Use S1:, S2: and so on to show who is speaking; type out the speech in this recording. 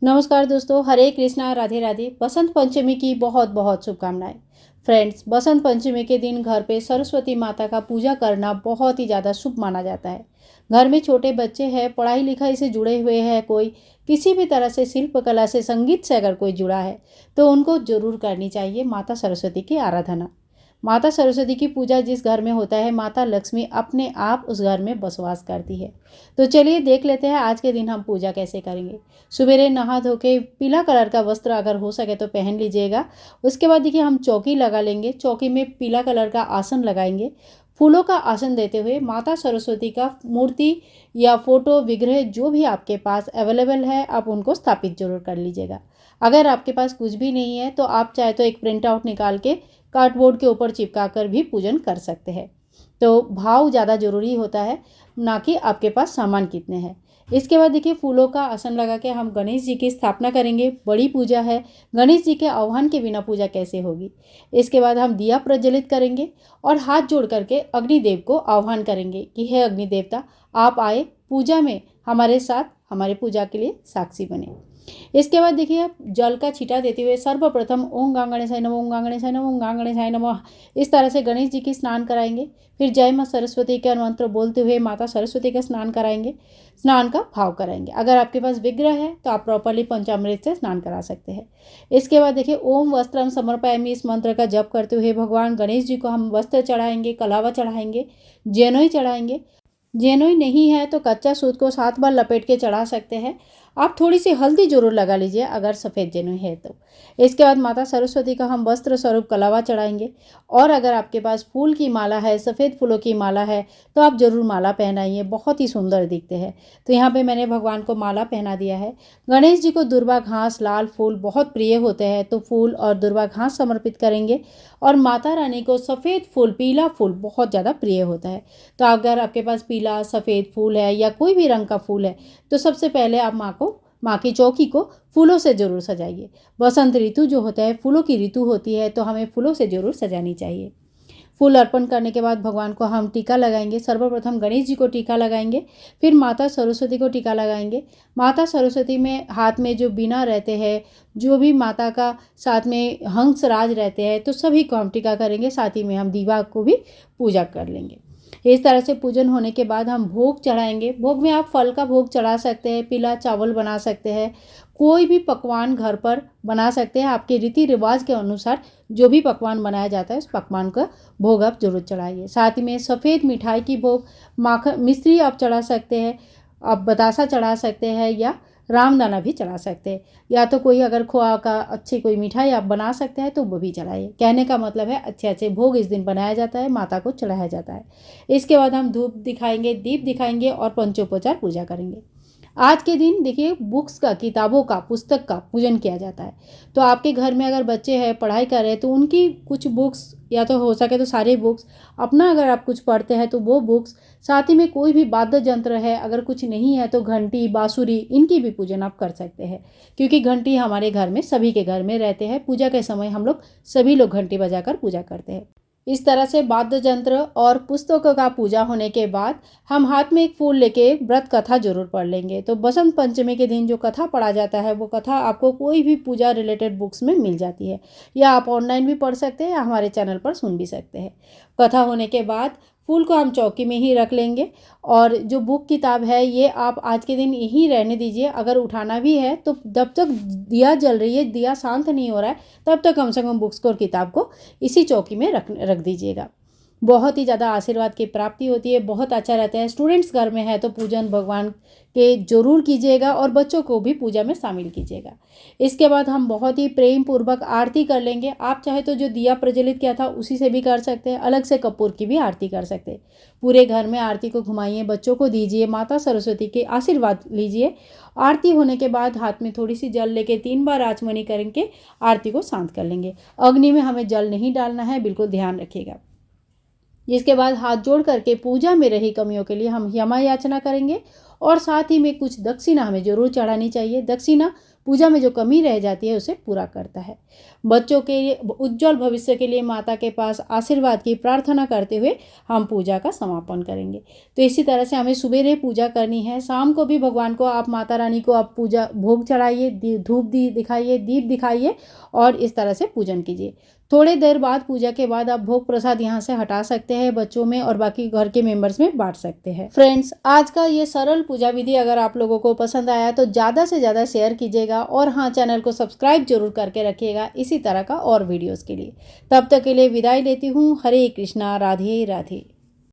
S1: नमस्कार दोस्तों, हरे कृष्णा, राधे राधे। बसंत पंचमी की बहुत बहुत शुभकामनाएं। फ्रेंड्स, बसंत पंचमी के दिन घर पे सरस्वती माता का पूजा करना बहुत ही ज़्यादा शुभ माना जाता है। घर में छोटे बच्चे हैं, पढ़ाई लिखाई से जुड़े हुए हैं, कोई किसी भी तरह से शिल्प कला से, संगीत से अगर कोई जुड़ा है तो उनको जरूर करनी चाहिए माता सरस्वती की आराधना। माता सरस्वती की पूजा जिस घर में होता है, माता लक्ष्मी अपने आप उस घर में बसवास करती है। तो चलिए देख लेते हैं आज के दिन हम पूजा कैसे करेंगे। सुबेरे नहा धो के पीला कलर का वस्त्र अगर हो सके तो पहन लीजिएगा। उसके बाद देखिए हम चौकी लगा लेंगे। चौकी में पीला कलर का आसन लगाएंगे। फूलों का आसन देते हुए माता सरस्वती का मूर्ति या फोटो विग्रह जो भी आपके पास अवेलेबल है, आप उनको स्थापित जरूर कर लीजिएगा। अगर आपके पास कुछ भी नहीं है तो आप चाहे तो एक प्रिंट आउट निकाल के कार्डबोर्ड के ऊपर चिपका कर भी पूजन कर सकते हैं। तो भाव ज़्यादा जरूरी होता है, ना कि आपके पास सामान कितने हैं। इसके बाद देखिए फूलों का आसन लगा के हम गणेश जी की स्थापना करेंगे। बड़ी पूजा है, गणेश जी के आह्वान के बिना पूजा कैसे होगी। इसके बाद हम दिया प्रज्वलित करेंगे और हाथ जोड़ करके अग्निदेव को आह्वान करेंगे कि हे अग्निदेवता, आप आए पूजा में हमारे साथ, हमारे पूजा के लिए साक्षी बने। इसके बाद देखिए जल का छींटा देते हुए सर्वप्रथम ओम गंगा गणेशाय नमः, ओम गंगा गणेशाय नमः, ओम गंगा गणेशाय नमः, इस तरह से गणेश जी की स्नान कराएंगे। फिर जय मां सरस्वती के मंत्र बोलते हुए माता सरस्वती का स्नान कराएंगे, स्नान का भाव कराएंगे। अगर आपके पास विग्रह है तो आप प्रॉपरली पंचामृत से स्नान करा सकते हैं। इसके बाद देखिए ओम वस्त्रम समर्पयामि, इस मंत्र का जप करते हुए भगवान गणेश जी को हम वस्त्र चढ़ाएंगे, कलावा चढ़ाएंगे, जैनोई चढ़ाएंगे। जैनोई नहीं है तो कच्चा सूत को 7 बार लपेट के चढ़ा सकते हैं। आप थोड़ी सी हल्दी जरूर लगा लीजिए अगर सफ़ेद जैनोई है तो। इसके बाद माता सरस्वती का हम वस्त्र स्वरूप कलावा चढ़ाएंगे। और अगर आपके पास फूल की माला है, सफ़ेद फूलों की माला है, तो आप ज़रूर माला पहनाइए, बहुत ही सुंदर दिखते हैं। तो यहाँ पे मैंने भगवान को माला पहना दिया है। गणेश जी को दुर्वा घास, लाल फूल बहुत प्रिय होते हैं, तो फूल और दुर्वा घास समर्पित करेंगे। और माता रानी को सफ़ेद फूल, पीला फूल बहुत ज़्यादा प्रिय होता है। तो अगर आपके पास पीला सफ़ेद फूल है या कोई भी रंग का फूल है तो सबसे पहले आप माँ की चौकी को फूलों से ज़रूर सजाइए। बसंत ऋतु जो होता है, फूलों की ऋतु होती है, तो हमें फूलों से ज़रूर सजानी चाहिए। फूल अर्पण करने के बाद भगवान को हम टीका लगाएंगे। सर्वप्रथम गणेश जी को टीका लगाएंगे, फिर माता सरस्वती को टीका लगाएंगे। माता सरस्वती में हाथ में जो बीना रहते हैं, जो भी माता का साथ में हंसराज रहते हैं, तो सभी को हम टीका करेंगे। साथ ही में हम दीवा को भी पूजा कर लेंगे। इस तरह से पूजन होने के बाद हम भोग चढ़ाएंगे। भोग में आप फल का भोग चढ़ा सकते हैं, पीला चावल बना सकते हैं, कोई भी पकवान घर पर बना सकते हैं। आपके रीति रिवाज के अनुसार जो भी पकवान बनाया जाता है उस पकवान का भोग आप जरूर चढ़ाइए। साथ ही में सफ़ेद मिठाई की भोग, माखन मिश्री आप चढ़ा सकते हैं, आप बतासा चढ़ा सकते हैं या रामदाना भी चढ़ा सकते हैं। या तो कोई अगर खोआ का अच्छी कोई मिठाई आप बना सकते हैं तो वो भी चढ़ाइए। कहने का मतलब है अच्छे अच्छे भोग इस दिन बनाया जाता है, माता को चढ़ाया जाता है। इसके बाद हम धूप दिखाएंगे, दीप दिखाएंगे और पंचोपचार पूजा करेंगे। आज के दिन देखिए बुक्स का, किताबों का, पुस्तक का पूजन किया जाता है। तो आपके घर में अगर बच्चे हैं, पढ़ाई कर रहे हैं, तो उनकी कुछ बुक्स या तो हो सके तो सारे बुक्स, अपना अगर आप कुछ पढ़ते हैं तो वो बुक्स, साथ ही में कोई भी वाद्य यंत्र है, अगर कुछ नहीं है तो घंटी, बांसुरी, इनकी भी पूजन आप कर सकते हैं। क्योंकि घंटी हमारे घर में, सभी के घर में रहते हैं। पूजा के समय हम लोग सभी लोग घंटी बजाकर पूजा करते हैं। इस तरह से वाद्य यंत्र और पुस्तकों का पूजा होने के बाद हम हाथ में एक फूल लेके व्रत कथा जरूर पढ़ लेंगे। तो बसंत पंचमी के दिन जो कथा पढ़ा जाता है, वो कथा आपको कोई भी पूजा रिलेटेड बुक्स में मिल जाती है, या आप ऑनलाइन भी पढ़ सकते हैं या हमारे चैनल पर सुन भी सकते हैं। कथा होने के बाद फूल को हम चौकी में ही रख लेंगे। और जो बुक किताब है ये आप आज के दिन यहीं रहने दीजिए। अगर उठाना भी है तो जब तक दिया जल रही है, दिया शांत नहीं हो रहा है, तब तक कम से कम बुक्स को और किताब को इसी चौकी में रख दीजिएगा। बहुत ही ज़्यादा आशीर्वाद की प्राप्ति होती है, बहुत अच्छा रहता है। स्टूडेंट्स घर में है तो पूजन भगवान के जरूर कीजिएगा और बच्चों को भी पूजा में शामिल कीजिएगा। इसके बाद हम बहुत ही प्रेम पूर्वक आरती कर लेंगे। आप चाहे तो जो दिया प्रज्वलित किया था उसी से भी कर सकते हैं, अलग से कपूर की भी आरती कर सकते हैं। पूरे घर में आरती को घुमाइए, बच्चों को दीजिए, माता सरस्वती के आशीर्वाद लीजिए। आरती होने के बाद हाथ में थोड़ी सी जल लेके 3 बार आचमनी करके आरती को शांत कर लेंगे। अग्नि में हमें जल नहीं डालना है, बिल्कुल ध्यान रखिएगा। जिसके बाद हाथ जोड़ करके पूजा में रही कमियों के लिए हम क्षमा याचना करेंगे। और साथ ही में कुछ दक्षिणा हमें जरूर चढ़ानी चाहिए। दक्षिणा पूजा में जो कमी रह जाती है उसे पूरा करता है। बच्चों के उज्जवल भविष्य के लिए माता के पास आशीर्वाद की प्रार्थना करते हुए हम पूजा का समापन करेंगे। तो इसी तरह से हमें सुबेरे पूजा करनी है, शाम को भी भगवान को आप माता रानी को आप पूजा भोग चढ़ाइए, धूप दिखाइए, दीप दिखाइए और इस तरह से पूजन कीजिए। थोड़ी देर बाद पूजा के बाद आप भोग प्रसाद यहाँ से हटा सकते हैं, बच्चों में और बाकी घर के मेंबर्स में बांट सकते हैं। फ्रेंड्स, आज का ये सरल पूजा विधि अगर आप लोगों को पसंद आया तो ज़्यादा से ज़्यादा शेयर कीजिएगा और हाँ, चैनल को सब्सक्राइब जरूर करके रखिएगा इसी तरह का और वीडियोज़ के लिए। तब तक के लिए विदाई लेती हूँ। हरे कृष्णा, राधे राधे।